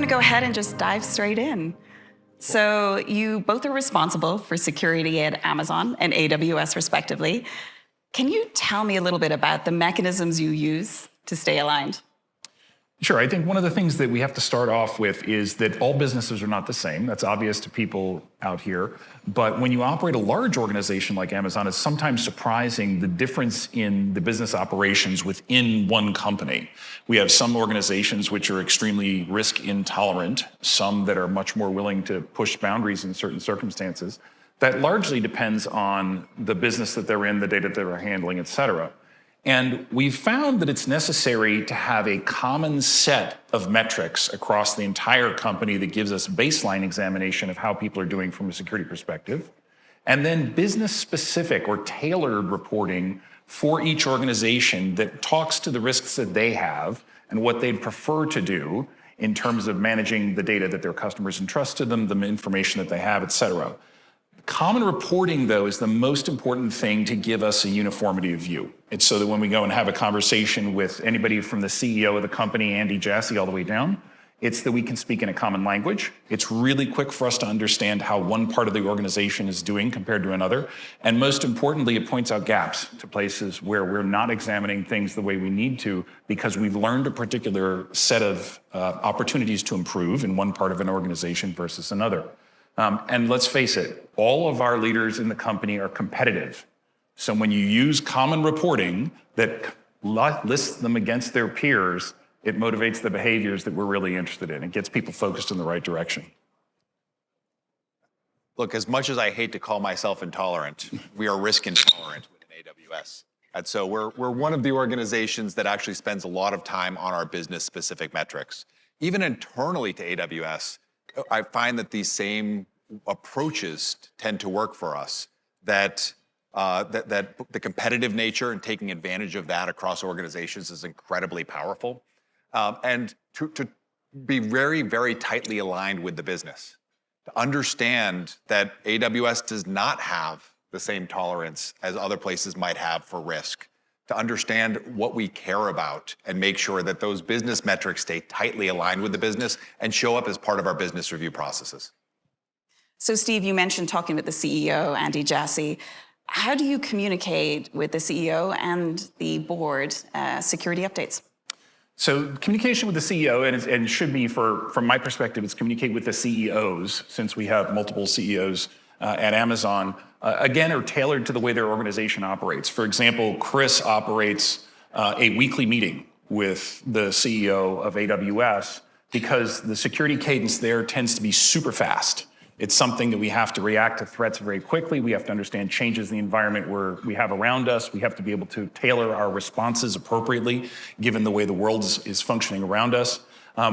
going to go ahead and just dive straight in. So you both are responsible for security at Amazon and AWS respectively. Can you tell me a little bit about the mechanisms you use to stay aligned? Sure. I think one of the things that we have to start off with is that all businesses are not the same. That's obvious to people out here. But when you operate a large organization like Amazon, it's sometimes surprising the difference in the business operations within one company. We have some organizations which are extremely risk intolerant, some that are much more willing to push boundaries in certain circumstances. That largely depends on the business that they're in, the data that they're handling, et cetera. And we've found that it's necessary to have a common set of metrics across the entire company that gives us baseline examination of how people are doing from a security perspective, and then business-specific or tailored reporting for each organization that talks to the risks that they have and what they'd prefer to do in terms of managing the data that their customers entrust to them, the information that they have, et cetera. Common reporting, though, is the most important thing to give us a uniformity of view. It's so that when we go and have a conversation with anybody from the CEO of the company, Andy Jassy, all the way down, it's that we can speak in a common language. It's really quick for us to understand how one part of the organization is doing compared to another. And most importantly, it points out gaps to places where we're not examining things the way we need to because we've learned a particular set of opportunities to improve in one part of an organization versus another. And let's face it, all of our leaders in the company are competitive. So when you use common reporting that lists them against their peers, it motivates the behaviors that we're really interested in. It gets people focused in the right direction. Look, as much as I hate to call myself intolerant, we are risk intolerant within AWS. And so we're one of the organizations that actually spends a lot of time on our business-specific metrics. Even internally to AWS, I find that these same approaches tend to work for us, that the competitive nature and taking advantage of that across organizations is incredibly powerful. And to be very, very tightly aligned with the business, to understand that AWS does not have the same tolerance as other places might have for risk, to understand what we care about and make sure that those business metrics stay tightly aligned with the business and show up as part of our business review processes. So Steve, you mentioned talking with the CEO, Andy Jassy. How do you communicate with the CEO and the board security updates? So communication with the CEO, and it should be, from my perspective, it's communicate with the CEOs, since we have multiple CEOs at Amazon, again, are tailored to the way their organization operates. For example, Chris operates a weekly meeting with the CEO of AWS because the security cadence there tends to be super fast. It's something that we have to react to threats very quickly. We have to understand changes in the environment where we have around us. We have to be able to tailor our responses appropriately, given the way the world is functioning around us.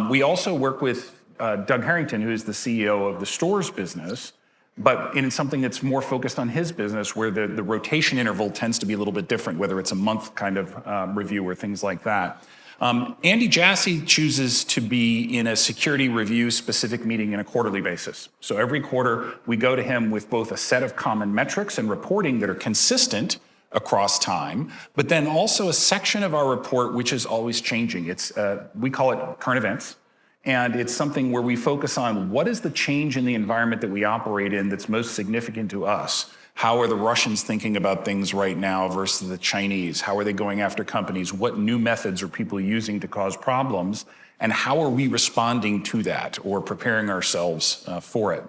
We also work with Doug Harrington, who is the CEO of the stores business, but in something that's more focused on his business, where the rotation interval tends to be a little bit different, whether it's a month kind of review or things like that. Andy Jassy chooses to be in a security review specific meeting in a quarterly basis. So every quarter, we go to him with both a set of common metrics and reporting that are consistent across time, but then also a section of our report which is always changing. It's we call it current events. And it's something where we focus on what is the change in the environment that we operate in that's most significant to us. How are the Russians thinking about things right now versus the Chinese? How are they going after companies? What new methods are people using to cause problems? And how are we responding to that or preparing ourselves for it?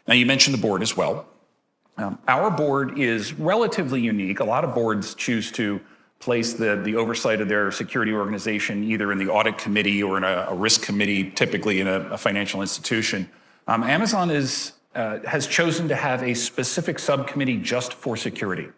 Now, you mentioned the board as well. Our board is relatively unique. A lot of boards choose to place the oversight of their security organization either in the audit committee or in a risk committee, typically in a financial institution. Amazon has chosen to have a specific subcommittee just for security.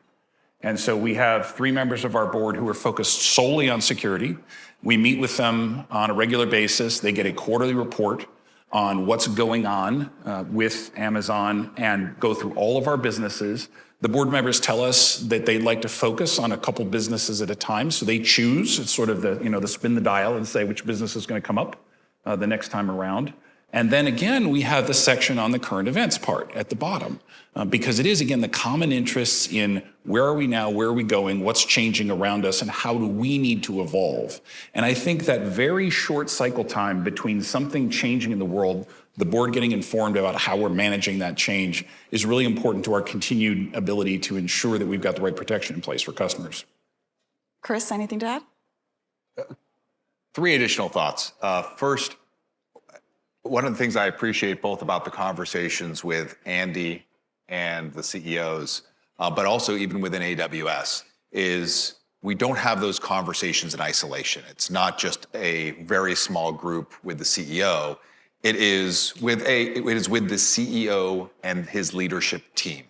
And so we have 3 members of our board who are focused solely on security. We meet with them on a regular basis. They get a quarterly report on what's going on with Amazon and go through all of our businesses. The board members tell us that they'd like to focus on a couple businesses at a time, so they choose. It's sort of the spin the dial and say which business is going to come up the next time around. And then again, we have the section on the current events part at the bottom, because it is, again, the common interests in where are we now, where are we going, what's changing around us, and how do we need to evolve. And I think that very short cycle time between something changing in the world, the board getting informed about how we're managing that change, is really important to our continued ability to ensure that we've got the right protection in place for customers. Chris, anything to add? 3 additional thoughts. First, one of the things I appreciate both about the conversations with Andy and the CEOs, but also even within AWS, is we don't have those conversations in isolation. It's not just a very small group with the CEO. It is with the CEO and his leadership team,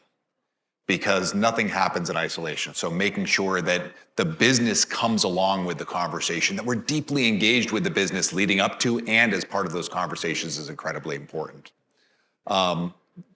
because nothing happens in isolation. So making sure that the business comes along with the conversation, that we're deeply engaged with the business leading up to and as part of those conversations is incredibly important.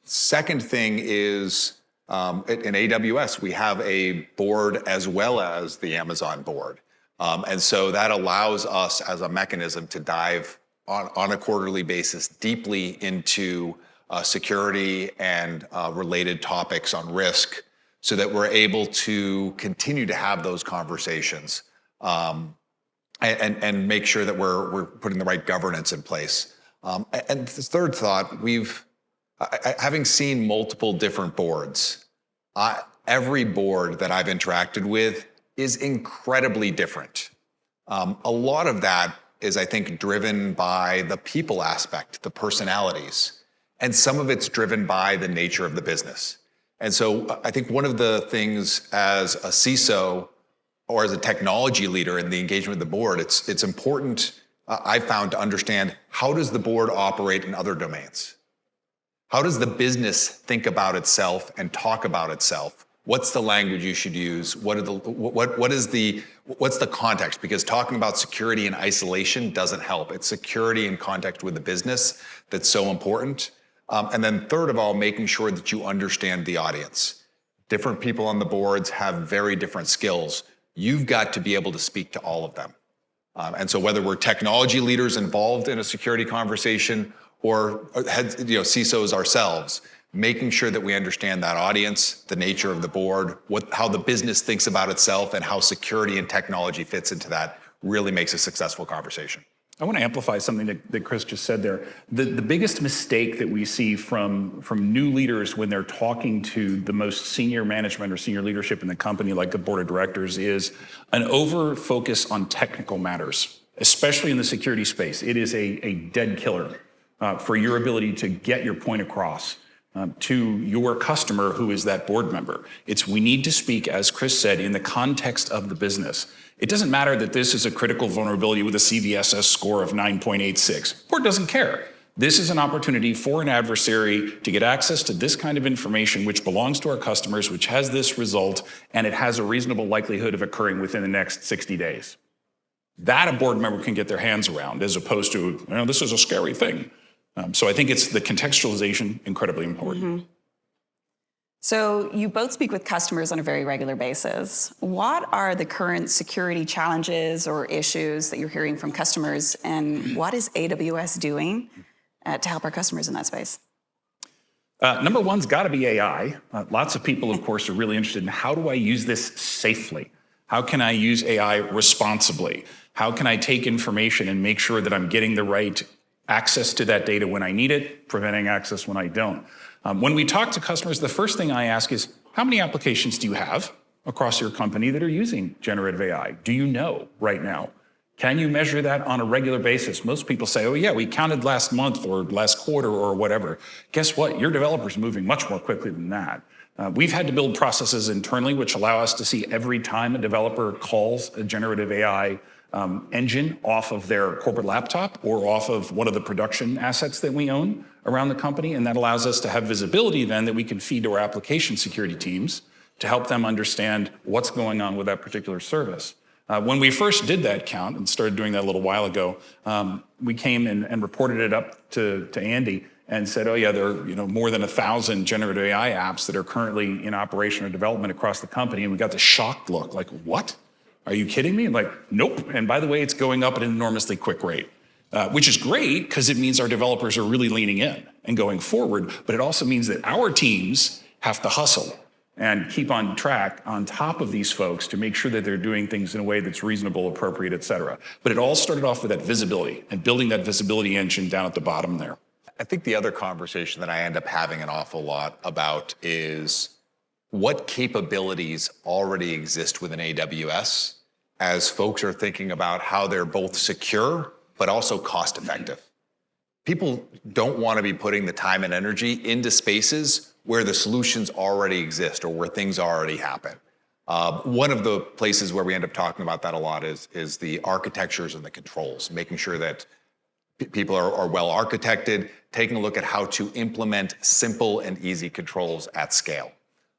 Second thing is, in AWS, we have a board as well as the Amazon board. And so that allows us as a mechanism to dive on a quarterly basis deeply into security and related topics on risk, so that we're able to continue to have those conversations and make sure that we're putting the right governance in place. And the third thought, having seen multiple different boards, every board that I've interacted with is incredibly different. A lot of that is, I think, driven by the people aspect, the personalities. And some of it's driven by the nature of the business. And so I think one of the things as a CISO or as a technology leader in the engagement with the board, it's important, I found, to understand, how does the board operate in other domains? How does the business think about itself and talk about itself? What's the language you should use? What's the context? Because talking about security in isolation doesn't help. It's security in context with the business that's so important. And then third of all, making sure that you understand the audience. Different people on the boards have very different skills. You've got to be able to speak to all of them. And so whether we're technology leaders involved in a security conversation or CISOs ourselves, making sure that we understand that audience, the nature of the board, how the business thinks about itself, and how security and technology fits into that really makes a successful conversation. I want to amplify something that Chris just said there. The biggest mistake that we see from new leaders when they're talking to the most senior management or senior leadership in the company, like the board of directors, is an over focus on technical matters, especially in the security space. It is a dead killer for your ability to get your point across to your customer, who is that board member. We need to speak, as Chris said, in the context of the business. It doesn't matter that this is a critical vulnerability with a CVSS score of 9.86. Board doesn't care. This is an opportunity for an adversary to get access to this kind of information, which belongs to our customers, which has this result, and it has a reasonable likelihood of occurring within the next 60 days. That a board member can get their hands around, as opposed to, this is a scary thing. So I think it's the contextualization incredibly important. Mm-hmm. So you both speak with customers on a very regular basis. What are the current security challenges or issues that you're hearing from customers, and what is AWS doing to help our customers in that space? Number one's got to be AI. Lots of people, of course, are really interested in, how do I use this safely? How can I use AI responsibly? How can I take information and make sure that I'm getting the right access to that data when I need it, preventing access when I don't? When we talk to customers, the first thing I ask is, how many applications do you have across your company that are using generative AI? Do you know right now? Can you measure that on a regular basis? Most people say, oh yeah, we counted last month or last quarter or whatever. Guess what? Your developers are moving much more quickly than that. We've had to build processes internally which allow us to see every time a developer calls a generative AI engine off of their corporate laptop or off of one of the production assets that we own around the company. And that allows us to have visibility then that we can feed to our application security teams to help them understand what's going on with that particular service. When we first did that count and started doing that a little while ago, we came and reported it up to Andy and said, oh yeah, there are more than 1,000 generative AI apps that are currently in operation or development across the company. And we got the shocked look, like, what? Are you kidding me? Like, nope. And by the way, it's going up at an enormously quick rate. which is great because it means our developers are really leaning in and going forward, but it also means that our teams have to hustle and keep on track on top of these folks to make sure that they're doing things in a way that's reasonable, appropriate, et cetera. But it all started off with that visibility and building that visibility engine down at the bottom there. I think the other conversation that I end up having an awful lot about is what capabilities already exist within AWS as folks are thinking about how they're both secure but also cost effective. People don't want to be putting the time and energy into spaces where the solutions already exist or where things already happen. One of the places where we end up talking about that a lot is the architectures and the controls, making sure that people are well architected, taking a look at how to implement simple and easy controls at scale.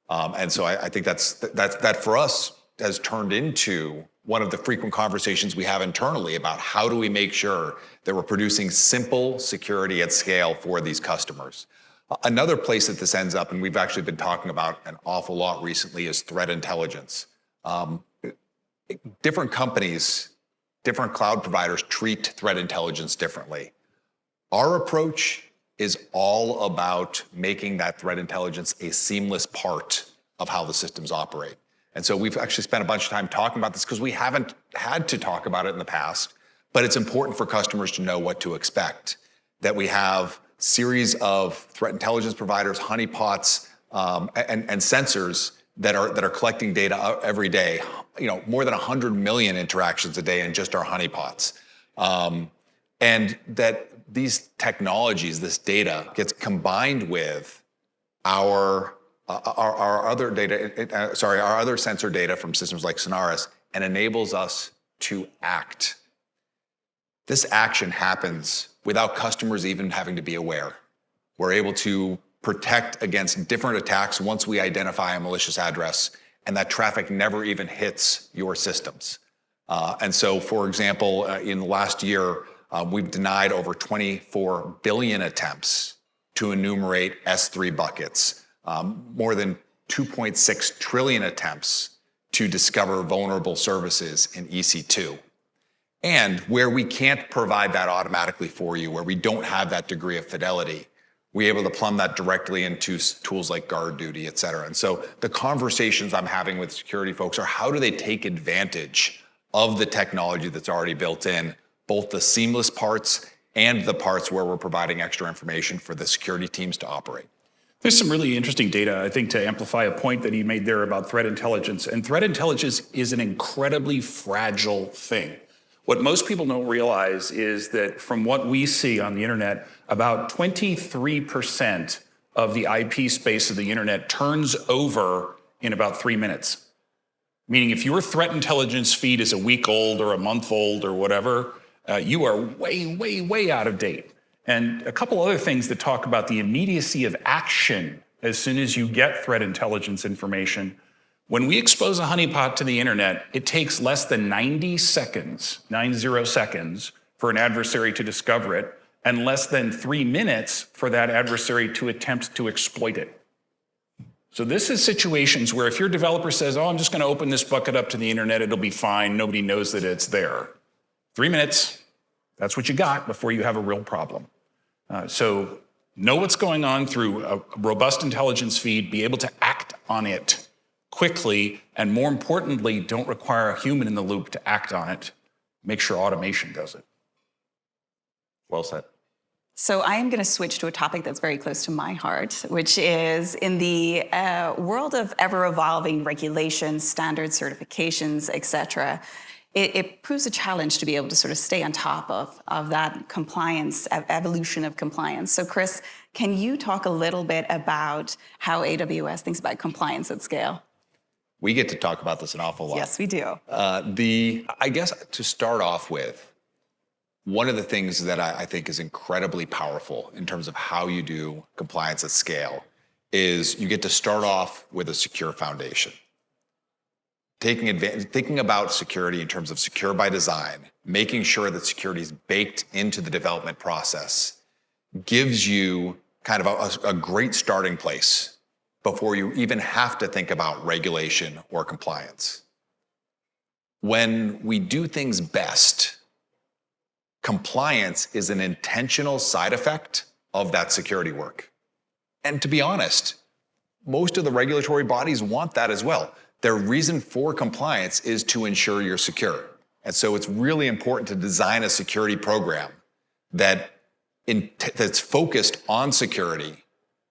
And so I think that for us has turned into one of the frequent conversations we have internally about how do we make sure that we're producing simple security at scale for these customers. Another place that this ends up, and we've actually been talking about an awful lot recently, is threat intelligence. Different companies, different cloud providers treat threat intelligence differently. Our approach is all about making that threat intelligence a seamless part of how the systems operate. And so we've actually spent a bunch of time talking about this because we haven't had to talk about it in the past, but it's important for customers to know what to expect. That we have series of threat intelligence providers, honeypots, and sensors that are collecting data every day. More than 100 million interactions a day in just our honeypots. And that these technologies, this data, gets combined with our other data, our other sensor data from systems like Sonaris, and enables us to act. This action happens without customers even having to be aware. We're able to protect against different attacks once we identify a malicious address, and that traffic never even hits your systems. And so, for example, in the last year, we've denied over 24 billion attempts to enumerate S3 buckets, more than 2.6 trillion attempts to discover vulnerable services in EC2. And where we can't provide that automatically for you, where we don't have that degree of fidelity, we're able to plumb that directly into tools like guard duty, et cetera. And so the conversations I'm having with security folks are how do they take advantage of the technology that's already built in, both the seamless parts and the parts where we're providing extra information for the security teams to operate. There's some really interesting data, I think, to amplify a point that he made there about threat intelligence. And threat intelligence is an incredibly fragile thing. What most people don't realize is that from what we see on the internet, about 23% of the IP space of the internet turns over in about 3 minutes. Meaning if your threat intelligence feed is a week old or a month old or whatever, you are way, way, way out of date. And a couple other things that talk about the immediacy of action as soon as you get threat intelligence information. When we expose a honeypot to the internet, it takes less than 90 seconds, 90 seconds, for an adversary to discover it, and less than 3 minutes for that adversary to attempt to exploit it. So this is situations where if your developer says, oh, I'm just going to open this bucket up to the internet, it'll be fine, nobody knows that it's there. 3 minutes, that's what you got before you have a real problem. So know what's going on through a robust intelligence feed, be able to act on it quickly, and more importantly, don't require a human in the loop to act on it. Make sure automation does it. Well said. So I am going to switch to a topic that's very close to my heart, which is in the world of ever-evolving regulations, standards, certifications, et cetera, it proves a challenge to be able to sort of stay on top of that compliance, evolution of compliance. So Chris, can you talk a little bit about how AWS thinks about compliance at scale? We get to talk about this an awful lot. Yes, we do. I guess to start off with, one of the things that I think is incredibly powerful in terms of how you do compliance at scale is you get to start off with a secure foundation. Thinking about security in terms of secure by design, making sure that security is baked into the development process gives you kind of a great starting place before you even have to think about regulation or compliance. When we do things best, Compliance is an intentional side effect of that security work. And to be honest, most of the regulatory bodies want that as well. Their reason for compliance is to ensure you're secure. And so it's really important to design a security program that's focused on security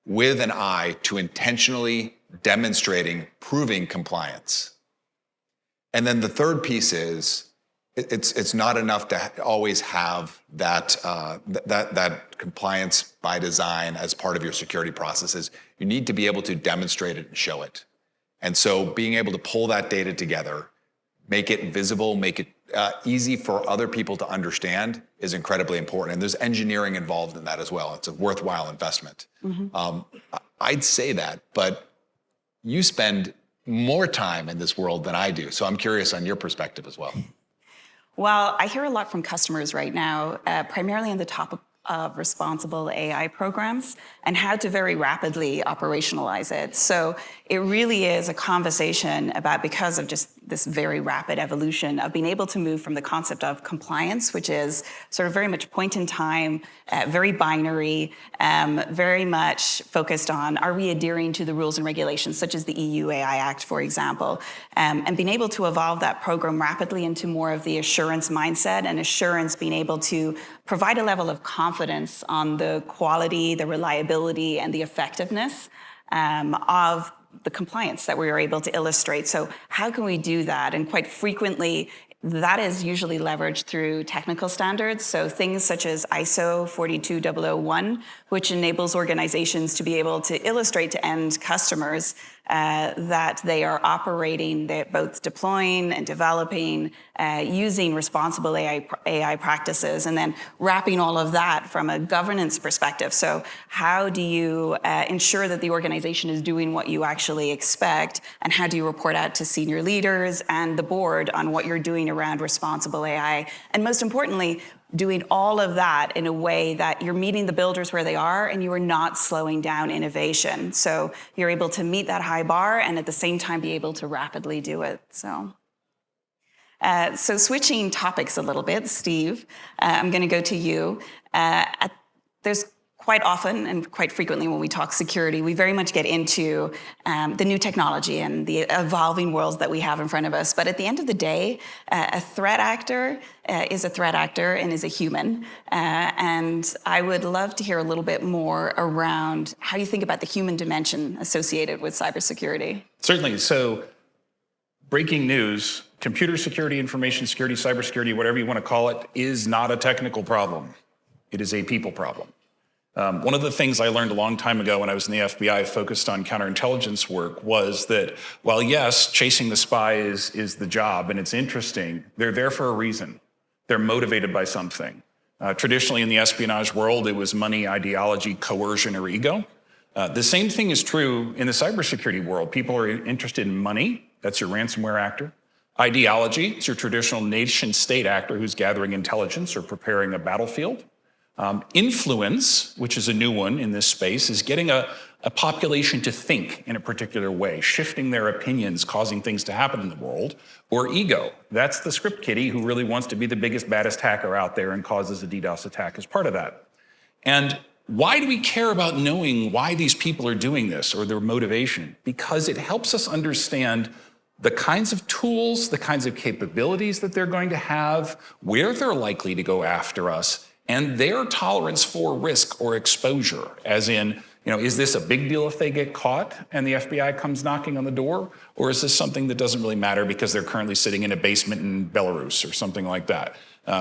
with an eye to intentionally demonstrating, proving compliance. And then the third piece is, it's not enough to always have that compliance by design as part of your security processes. You need to be able to demonstrate it and show it. And so being able to pull that data together, make it visible, make it easy for other people to understand is incredibly important. And there's engineering involved in that as well. It's a worthwhile investment. I'd say that, but you spend more time in this world than I do. So I'm curious on your perspective as well. Well, I hear a lot from customers right now, primarily on the topic of responsible AI programs and how to very rapidly operationalize it. So it really is a conversation about, because of just this very rapid evolution of being able to move from the concept of compliance, which is sort of very much point in time, very binary, very much focused on, are we adhering to the rules and regulations, such as the EU AI Act, for example, and being able to evolve that program rapidly into more of the assurance mindset, and assurance being able to provide a level of confidence on the quality, the reliability, and the effectiveness of the compliance that we are able to illustrate. So how can we do that? And quite frequently, that is usually leveraged through technical standards. So things such as ISO 42001, which enables organizations to be able to illustrate to end customers that they are operating, they're both deploying and developing, using responsible AI practices, and then wrapping all of that from a governance perspective. So how do you ensure that the organization is doing what you actually expect, and how do you report out to senior leaders and the board on what you're doing around responsible AI? And most importantly, doing all of that in a way that you're meeting the builders where they are and you are not slowing down innovation. So you're able to meet that high bar and at the same time be able to rapidly do it. So switching topics a little bit, Steve, I'm going to go to you. There's quite often and quite frequently when we talk security, we very much get into the new technology and the evolving worlds that we have in front of us. But at the end of the day, a threat actor is a threat actor and is a human. And I would love to hear a little bit more around how you think about the human dimension associated with cybersecurity. Certainly. So breaking news, computer security, information security, cybersecurity, whatever you want to call it, is not a technical problem. It is a people problem. One of the things I learned a long time ago when I was in the FBI focused on counterintelligence work was that while yes, chasing the spy is the job and it's interesting, they're there for a reason. They're motivated by something. Traditionally in the espionage world, it was money, ideology, coercion, or ego. The same thing is true in the cybersecurity world. People are interested in money, that's your ransomware actor. Ideology, it's your traditional nation state actor who's gathering intelligence or preparing a battlefield. Influence, which is a new one in this space, is getting a population to think in a particular way, shifting their opinions, causing things to happen in the world. Or ego, that's the script kiddie who really wants to be the biggest, baddest hacker out there and causes a DDoS attack as part of that. And why do we care about knowing why these people are doing this or their motivation? Because it helps us understand the kinds of tools, the kinds of capabilities that they're going to have, where they're likely to go after us, and their tolerance for risk or exposure, as in, is this a big deal if they get caught and the FBI comes knocking on the door? Or is this something that doesn't really matter because they're currently sitting in a basement in Belarus or something like that?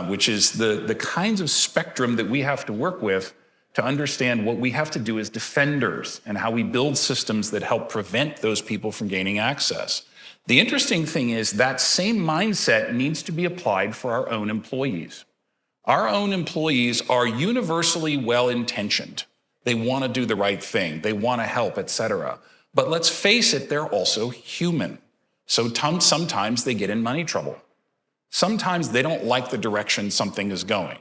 Which is the kinds of spectrum that we have to work with to understand what we have to do as defenders and how we build systems that help prevent those people from gaining access. The interesting thing is that same mindset needs to be applied for our own employees. Our own employees are universally well-intentioned. They want to do the right thing. They want to help, et cetera. But let's face it, they're also human. So sometimes they get in money trouble. Sometimes they don't like the direction something is going.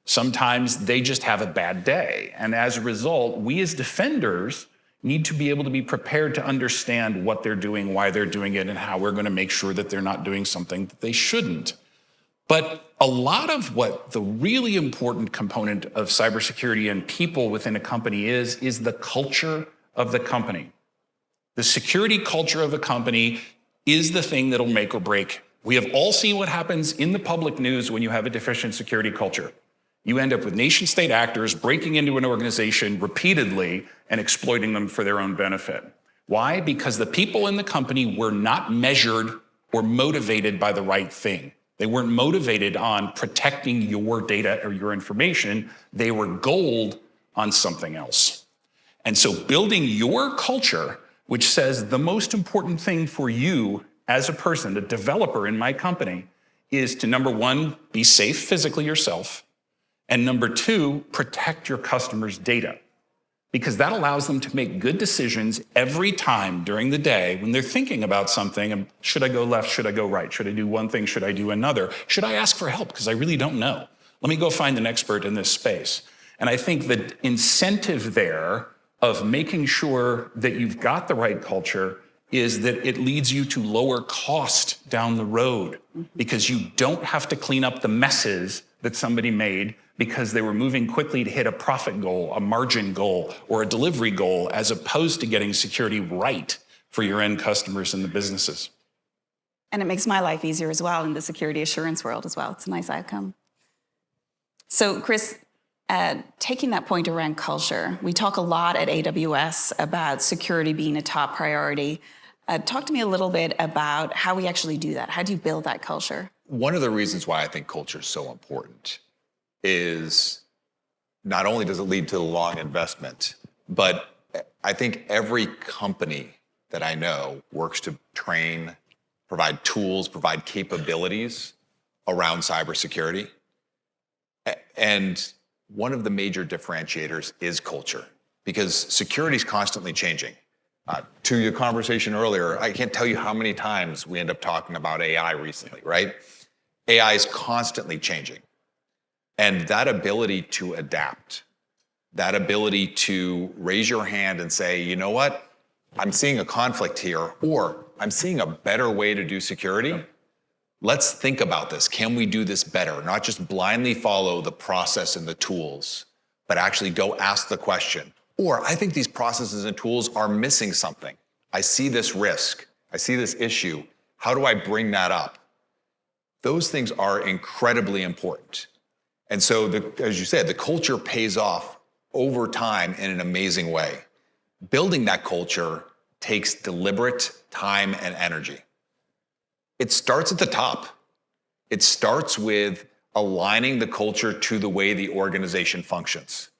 Sometimes they just have a bad day. And as a result, we as defenders need to be able to be prepared to understand what they're doing, why they're doing it, and how we're going to make sure that they're not doing something that they shouldn't. But a lot of what the really important component of cybersecurity and people within a company is the culture of the company. The security culture of a company is the thing that'll make or break. We have all seen what happens in the public news when you have a deficient security culture. You end up with nation state actors breaking into an organization repeatedly and exploiting them for their own benefit. Why? Because the people in the company were not measured or motivated by the right thing. They weren't motivated on protecting your data or your information. They were gold on something else. And so building your culture, which says the most important thing for you as a person, the developer in my company, is to, number one, be safe physically yourself, and number two, protect your customers' data, because that allows them to make good decisions every time during the day when they're thinking about something. Should I go left? Should I go right? Should I do one thing? Should I do another? Should I ask for help? Because I really don't know. Let me go find an expert in this space. And I think the incentive there of making sure that you've got the right culture is that it leads you to lower cost down the road, because you don't have to clean up the messes that somebody made because they were moving quickly to hit a profit goal, a margin goal, or a delivery goal, as opposed to getting security right for your end customers and the businesses. And it makes my life easier as well in the security assurance world as well. It's a nice outcome. So Chris, taking that point around culture, we talk a lot at AWS about security being a top priority. Talk to me a little bit about how we actually do that. How do you build that culture? One of the reasons why I think culture is so important is not only does it lead to the long investment, but I think every company that I know works to train, provide tools, provide capabilities around cybersecurity. And one of the major differentiators is culture, because security is constantly changing. To your conversation earlier, I can't tell you how many times we end up talking about AI recently, right? AI is constantly changing. And that ability to adapt, that ability to raise your hand and say, you know what, I'm seeing a conflict here, or I'm seeing a better way to do security. Let's think about this. Can we do this better? Not just blindly follow the process and the tools, but actually go ask the question. Or I think these processes and tools are missing something. I see this risk. I see this issue. How do I bring that up? Those things are incredibly important. And so, as you said, the culture pays off over time in an amazing way. Building that culture takes deliberate time and energy. It starts at the top. It starts with aligning the culture to the way the organization functions.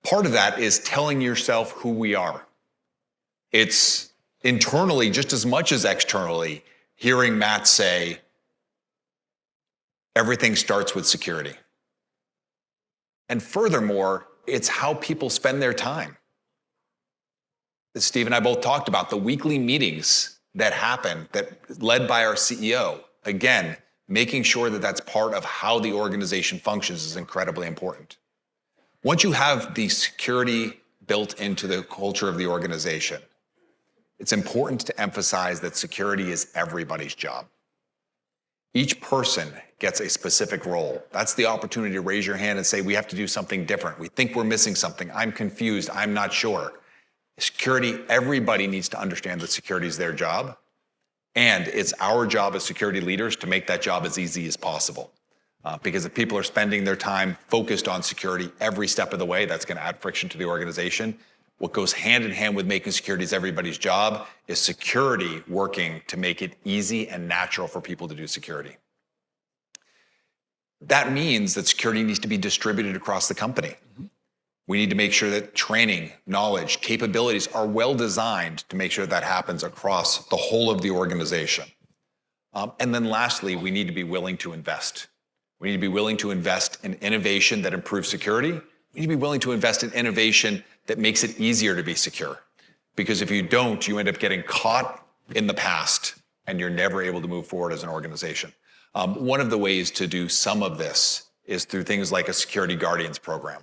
Part of that is telling yourself who we are. It's internally just as much as externally, hearing Matt say, everything starts with security. And furthermore, it's how people spend their time. As Steve and I both talked about, the weekly meetings that happen, that led by our CEO, again, making sure that that's part of how the organization functions is incredibly important. Once you have the security built into the culture of the organization, it's important to emphasize that security is everybody's job. Each person gets a specific role. That's the opportunity to raise your hand and say, we have to do something different. We think we're missing something. I'm confused. I'm not sure. Security, everybody needs to understand that security is their job. And it's our job as security leaders to make that job as easy as possible. Because if people are spending their time focused on security every step of the way, that's going to add friction to the organization. What goes hand in hand with making security as everybody's job is security working to make it easy and natural for people to do security. That means that security needs to be distributed across the company. We need to make sure that training, knowledge, capabilities are well designed to make sure that happens across the whole of the organization. And then lastly, we need to be willing to invest. We need to be willing to invest in innovation that improves security. We need to be willing to invest in innovation that makes it easier to be secure. Because if you don't, you end up getting caught in the past and you're never able to move forward as an organization. One of the ways to do some of this is through things like a security guardians program,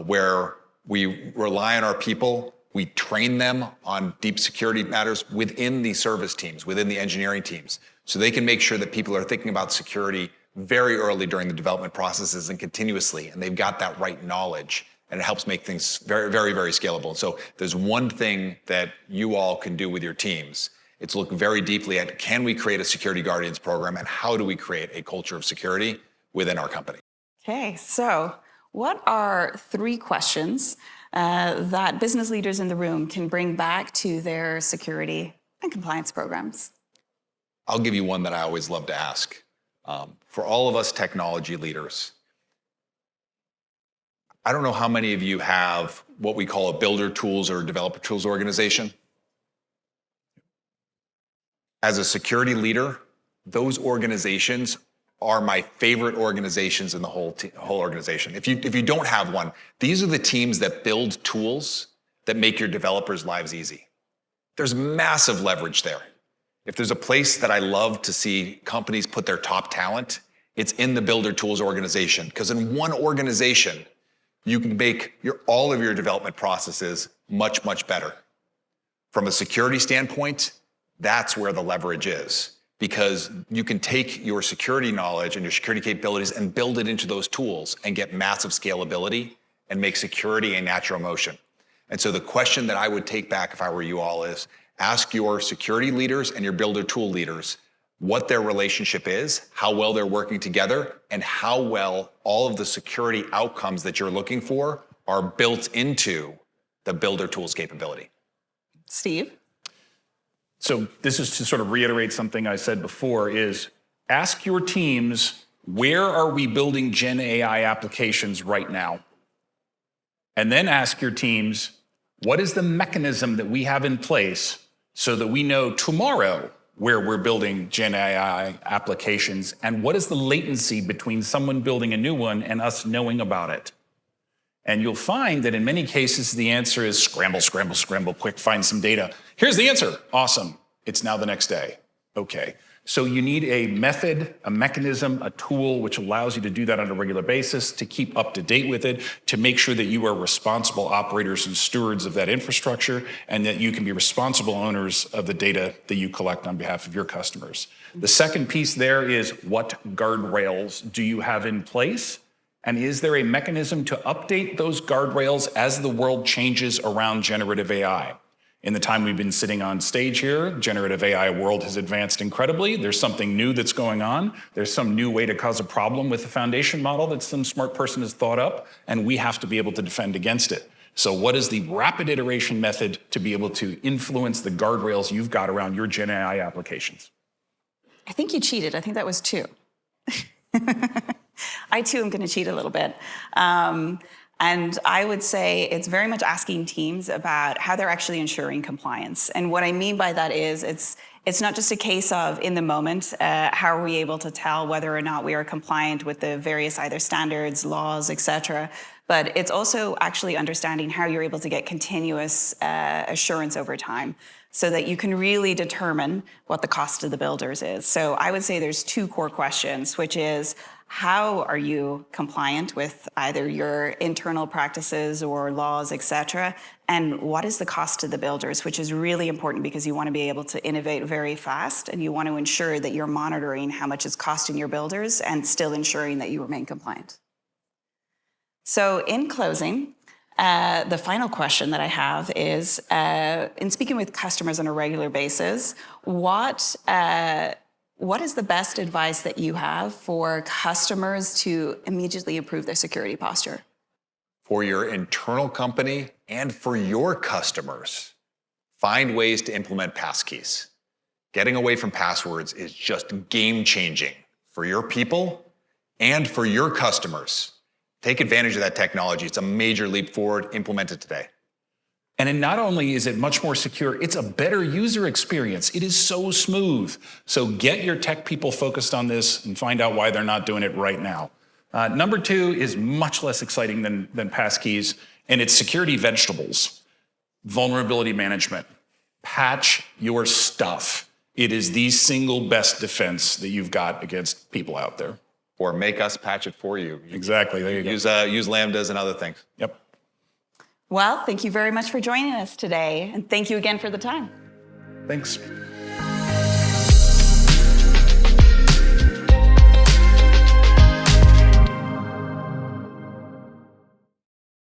where we rely on our people, we train them on deep security matters within the service teams, within the engineering teams, so they can make sure that people are thinking about security very early during the development processes and continuously, and they've got that right knowledge, and it helps make things very, very, very scalable. So there's one thing that you all can do with your teams. It's look very deeply at, can we create a security guardians program, and how do we create a culture of security within our company? Okay, so what are 3 questions that business leaders in the room can bring back to their security and compliance programs? I'll give you one that I always love to ask. For all of us technology leaders, I don't know how many of you have what we call a builder tools or developer tools organization. As a security leader, those organizations are my favorite organizations in the whole organization. If you don't have one, these are the teams that build tools that make your developers' lives easy. There's massive leverage there. If there's a place that I love to see companies put their top talent, it's in the builder tools organization. Because in one organization, you can make all of your development processes much, much better. From a security standpoint, that's where the leverage is. Because you can take your security knowledge and your security capabilities and build it into those tools and get massive scalability and make security a natural motion. And so the question that I would take back if I were you all is, ask your security leaders and your builder tool leaders what their relationship is, how well they're working together, and how well all of the security outcomes that you're looking for are built into the builder tools capability. Steve? So this is to sort of reiterate something I said before, is ask your teams, where are we building Gen AI applications right now? And then ask your teams, what is the mechanism that we have in place so that we know tomorrow where we're building Gen AI applications, and what is the latency between someone building a new one and us knowing about it? And you'll find that in many cases, the answer is scramble, scramble, scramble, quick, find some data. Here's the answer. Awesome. It's now the next day. Okay. So you need a method, a mechanism, a tool which allows you to do that on a regular basis, to keep up to date with it, to make sure that you are responsible operators and stewards of that infrastructure, and that you can be responsible owners of the data that you collect on behalf of your customers. The second piece there is, what guardrails do you have in place? And is there a mechanism to update those guardrails as the world changes around generative AI? In the time we've been sitting on stage here, generative AI world has advanced incredibly. There's something new that's going on. There's some new way to cause a problem with the foundation model that some smart person has thought up, and we have to be able to defend against it. So what is the rapid iteration method to be able to influence the guardrails you've got around your Gen AI applications? I think you cheated. I think that was 2. I too am going to cheat a little bit. And I would say it's very much asking teams about how they're actually ensuring compliance. And what I mean by that is it's not just a case of, in the moment, how are we able to tell whether or not we are compliant with the various either standards, laws, et cetera, but it's also actually understanding how you're able to get continuous assurance over time, so that you can really determine what the cost of the builders is. So I would say there's 2 core questions, which is, how are you compliant with either your internal practices or laws, et cetera? And what is the cost to the builders, which is really important because you want to be able to innovate very fast, and you want to ensure that you're monitoring how much it's costing your builders and still ensuring that you remain compliant. So in closing, the final question that I have is, in speaking with customers on a regular basis, what is the best advice that you have for customers to immediately improve their security posture? For your internal company and for your customers, find ways to implement passkeys. Getting away from passwords is just game-changing for your people and for your customers. Take advantage of that technology. It's a major leap forward. Implement it today. And not only is it much more secure, it's a better user experience. It is so smooth. So get your tech people focused on this and find out why they're not doing it right now. Number 2 is much less exciting than passkeys, and it's security vegetables. Vulnerability management. Patch your stuff. It is the single best defense that you've got against people out there. Or make us patch it for you. Exactly, there you go. Use Lambdas and other things. Yep. Well, thank you very much for joining us today, and thank you again for the time. Thanks.